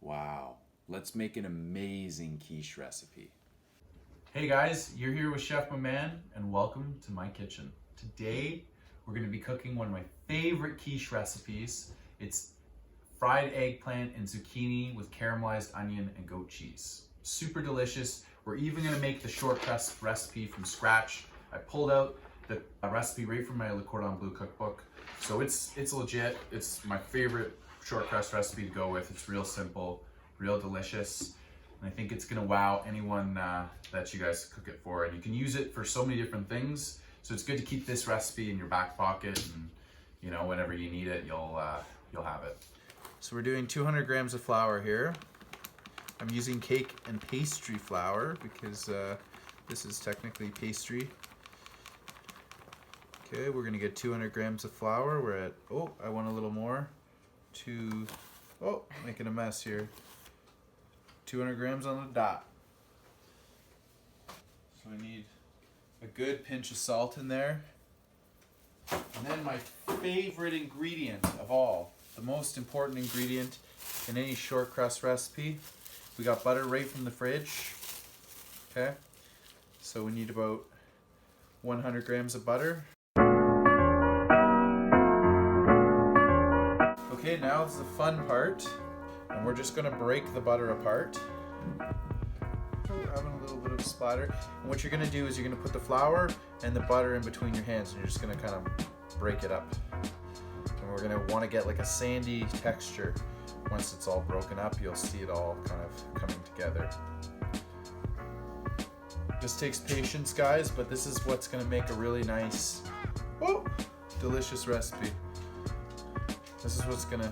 Wow, let's make an amazing quiche recipe. Hey guys, you're here with Chef My Man, and welcome to my kitchen. Today, we're gonna be cooking one of my favorite quiche recipes. It's fried eggplant and zucchini with caramelized onion and goat cheese. Super delicious. We're even gonna make the short crust recipe from scratch. I pulled out the recipe right from my Le Cordon Bleu cookbook. So it's legit. It's my favorite short crust recipe to go with. It's real simple, real delicious. And I think it's gonna wow anyone that you guys cook it for. And you can use it for so many different things. So it's good to keep this recipe in your back pocket, and you know, whenever you need it, you'll have it. So we're doing 200 grams of flour here. I'm using cake and pastry flour because this is technically pastry. Okay, we're gonna get 200 grams of flour. We're at, oh, I want a little more. Making a mess here. 200 grams on the dot. So I need a good pinch of salt in there. And then my favorite ingredient of all, the most important ingredient in any short crust recipe. We got butter right from the fridge. Okay, so we need about 100 grams of butter. Okay, now it's the fun part, and we're just gonna break the butter apart. Having a little bit of a splatter. And what you're gonna do is you're gonna put the flour and the butter in between your hands, and you're just gonna kind of break it up. And we're gonna want to get like a sandy texture. Once it's all broken up, you'll see it all kind of coming together. This takes patience, guys, but this is what's gonna make a really nice, delicious recipe. This is what's gonna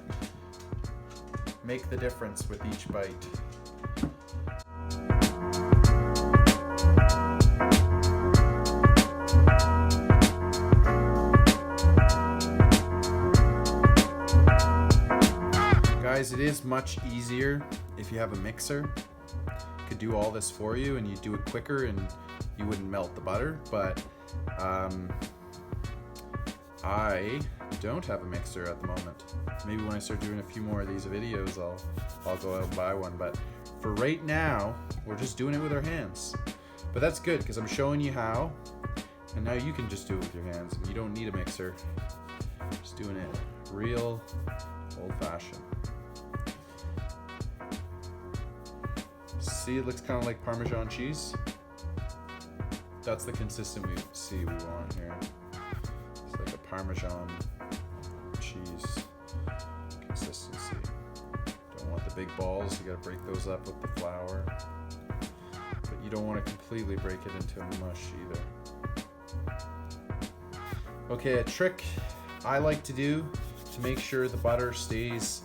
make the difference with each bite. Guys, it is much easier if you have a mixer. It could do all this for you and you do it quicker and you wouldn't melt the butter, but I don't have a mixer at the moment. Maybe when I start doing a few more of these videos, I'll go out and buy one, but for right now, we're just doing it with our hands. But that's good because I'm showing you how, and now you can just do it with your hands and you don't need a mixer. Just doing it real old-fashioned. See, it looks kind of like Parmesan cheese. That's the consistency we want here. It's like a Parmesan cheese consistency. Don't want the big balls, you gotta break those up with the flour. But you don't want to completely break it into mush either. Okay, a trick I like to do to make sure the butter stays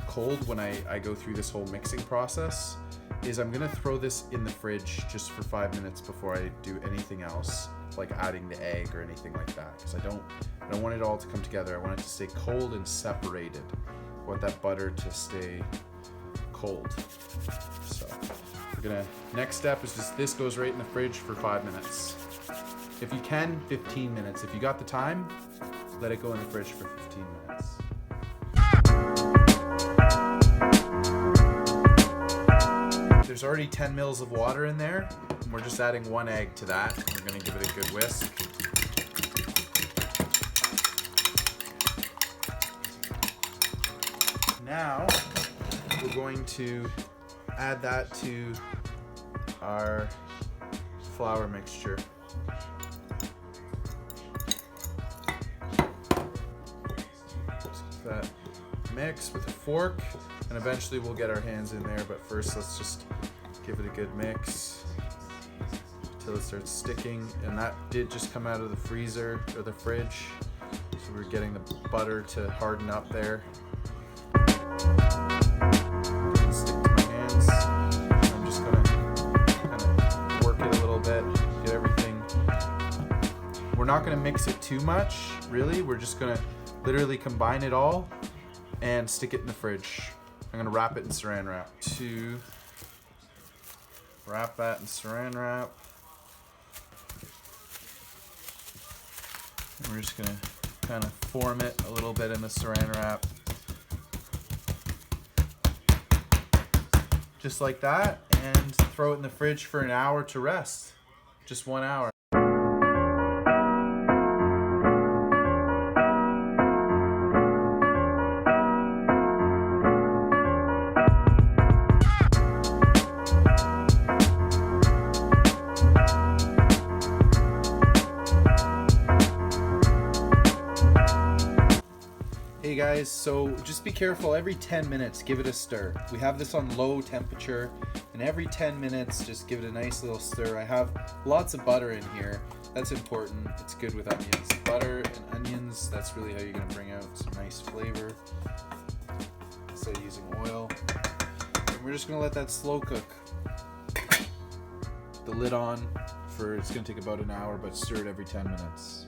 cold when I go through this whole mixing process is I'm gonna throw this in the fridge just for 5 minutes before I do anything else, like adding the egg or anything like that, because I don't want it all to come together. I want it to stay cold and separated. I want that butter to stay cold. So next step is just this goes right in the fridge for 5 minutes. If you can, 15 minutes. If you got the time, let it go in the fridge for 15 minutes. There's already 10 mils of water in there, and we're just adding 1 egg to that. We're gonna give it a good whisk. Now, we're going to add that to our flour mixture. That mix with a fork, and eventually we'll get our hands in there, but first let's just give it a good mix until it starts sticking. And that did just come out of the freezer or the fridge, so we're getting the butter to harden up there. Doesn't stick to my hands. I'm just gonna kind of work it a little bit, get everything. We're not gonna mix it too much, really. We're just gonna literally combine it all and stick it in the fridge. I'm gonna wrap it in saran wrap. Wrap that in saran wrap. And we're just gonna kind of form it a little bit in the saran wrap. just like that, and throw it in the fridge for an hour to rest. Just 1 hour. Hey guys, so just be careful, every 10 minutes give it a stir. We have this on low temperature, and every 10 minutes just give it a nice little stir. I have lots of butter in here. That's important. It's good with onions. Butter and onions, that's really how you're going to bring out some nice flavor instead of using oil. And we're just going to let that slow cook. The lid on for, it's going to take about an hour, but stir it every 10 minutes.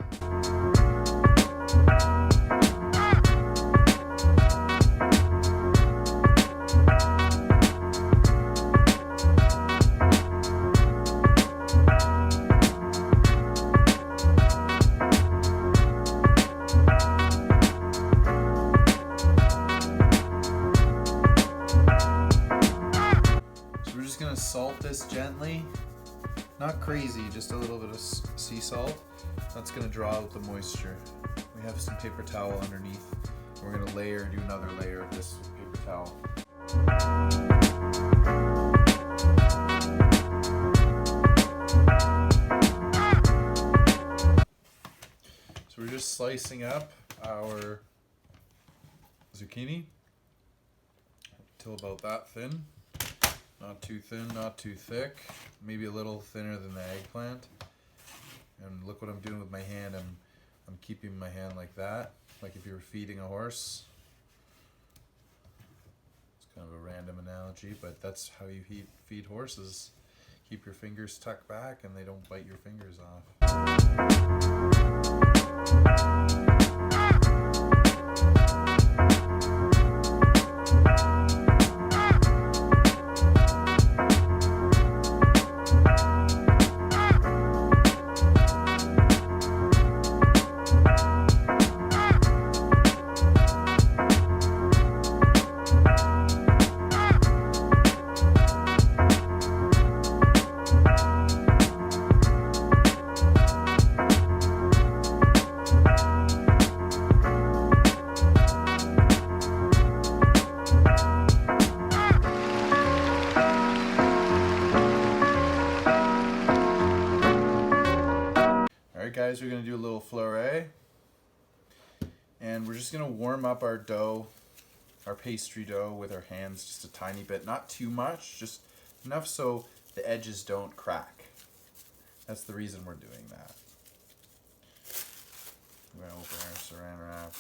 Gonna salt this gently, not crazy, just a little bit of sea salt. That's gonna draw out the moisture. We have some paper towel underneath. We're gonna do another layer of this with paper towel. So we're just slicing up our zucchini till about that thin. Not too thin, not too thick, maybe a little thinner than the eggplant. And look what I'm doing with my hand. I'm keeping my hand like that, like if you were feeding a horse. It's kind of a random analogy, but that's how you feed horses. Keep your fingers tucked back and they don't bite your fingers off. Alright guys, we're going to do a little fleuret, and we're just going to warm up our dough, our pastry dough, with our hands just a tiny bit, not too much, just enough so the edges don't crack. That's the reason we're doing that. We're going to open our saran wrap.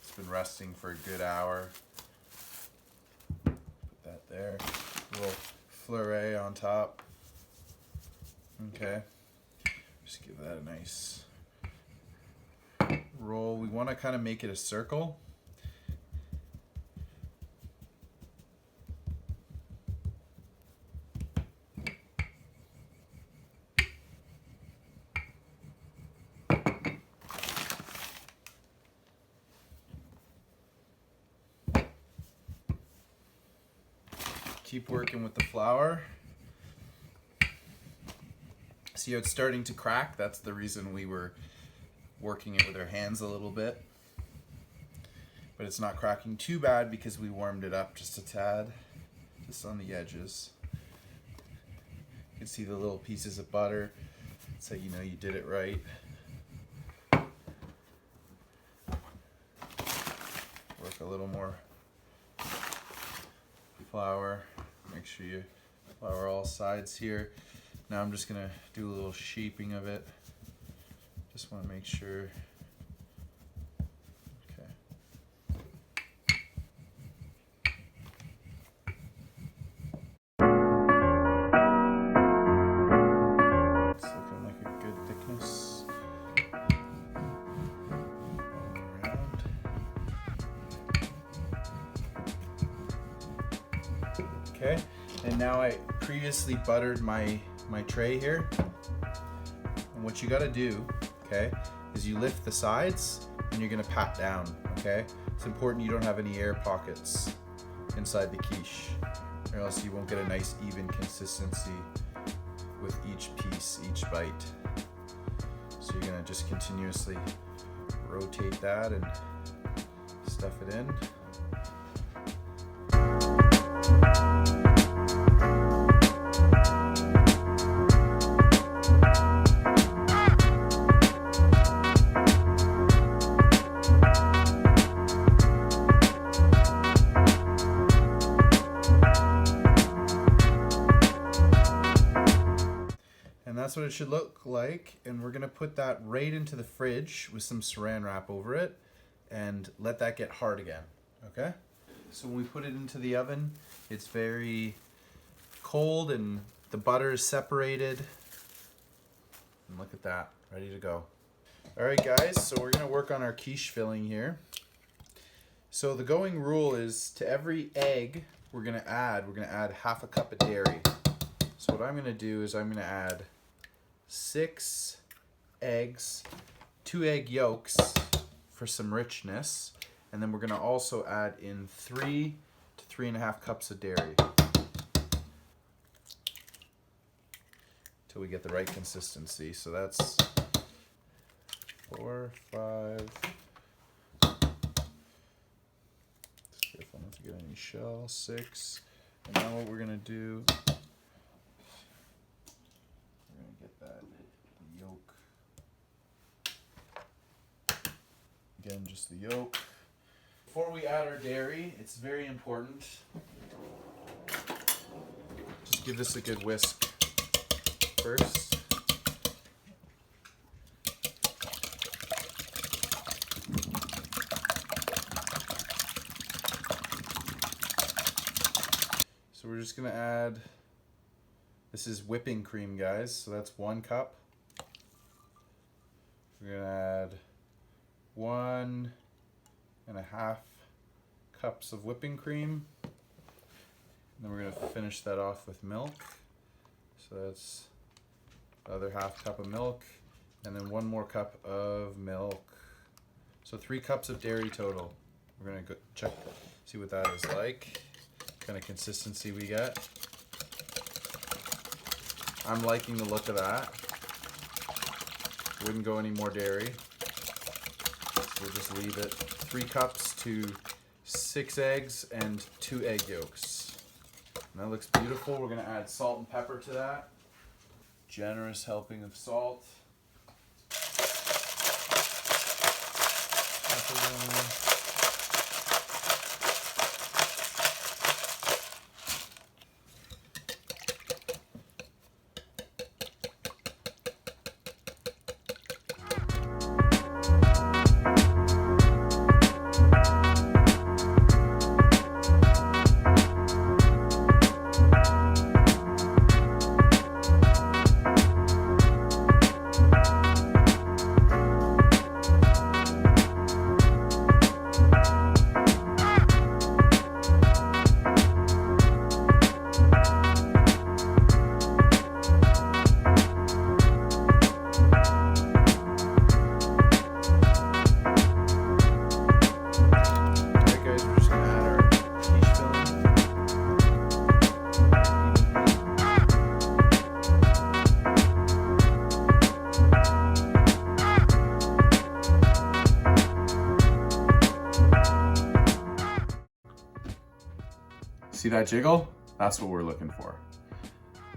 It's been resting for a good hour. Put that there. A little fleuret on top. Okay. Just give that a nice roll. We want to kind of make it a circle. Keep working with the flour. See how it's starting to crack? That's the reason we were working it with our hands a little bit. But it's not cracking too bad because we warmed it up just a tad, just on the edges. You can see the little pieces of butter. That's how you know you did it right. Work a little more flour. Make sure you flour all sides here. Now I'm just gonna do a little shaping of it. Just want to make sure. Okay. It's looking like a good thickness. All around. Okay, and now I previously buttered my tray here, and what you got to do, okay, is you lift the sides and you're going to pat down. Okay, it's important you don't have any air pockets inside the quiche. All or else you won't get a nice even consistency with each piece, each bite. So you're gonna just continuously rotate that and stuff it in. That's what it should look like, and we're gonna put that right into the fridge with some saran wrap over it and let that get hard again. Okay, so when we put it into the oven, it's very cold and the butter is separated, and look at that, ready to go. All right guys, so we're gonna work on our quiche filling here. So the going rule is to every egg we're gonna add half a cup of dairy. So what I'm gonna do is I'm gonna add 6 eggs, 2 egg yolks for some richness, and then we're gonna also add in 3 to 3.5 cups of dairy till we get the right consistency. So that's 4, 5. Just careful not to get any shell. 6, and now what we're gonna do. That yolk. Again, just the yolk. Before we add our dairy, it's very important. Just give this a good whisk first. So we're just gonna add. This is whipping cream, guys, so that's 1 cup. We're gonna add 1.5 cups of whipping cream. And then we're gonna finish that off with milk. So that's the other half cup of milk, and then 1 more cup of milk. So 3 cups of dairy total. We're gonna go check, see what that is like, what kind of consistency we get. I'm liking the look of that. Wouldn't go any more dairy. So we'll just leave it. 3 cups to 6 eggs and 2 egg yolks. And that looks beautiful. We're gonna add salt and pepper to that. Generous helping of salt. Pepper. See that jiggle? That's what we're looking for.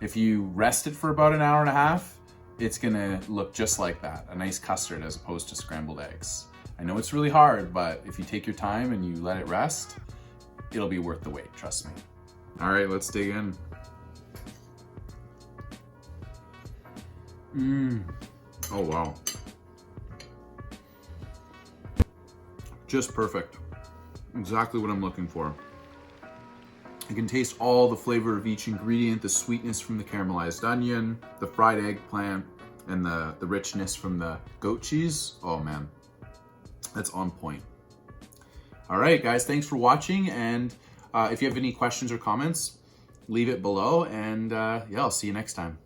If you rest it for about an hour and a half, it's gonna look just like that, a nice custard as opposed to scrambled eggs. I know it's really hard, but if you take your time and you let it rest, it'll be worth the wait, trust me. All right, let's dig in. Oh wow. Just perfect. Exactly what I'm looking for. You can taste all the flavor of each ingredient, the sweetness from the caramelized onion, the fried eggplant, and the richness from the goat cheese. Oh man, that's on point. All right, guys, thanks for watching. And if you have any questions or comments, leave it below. And yeah, I'll see you next time.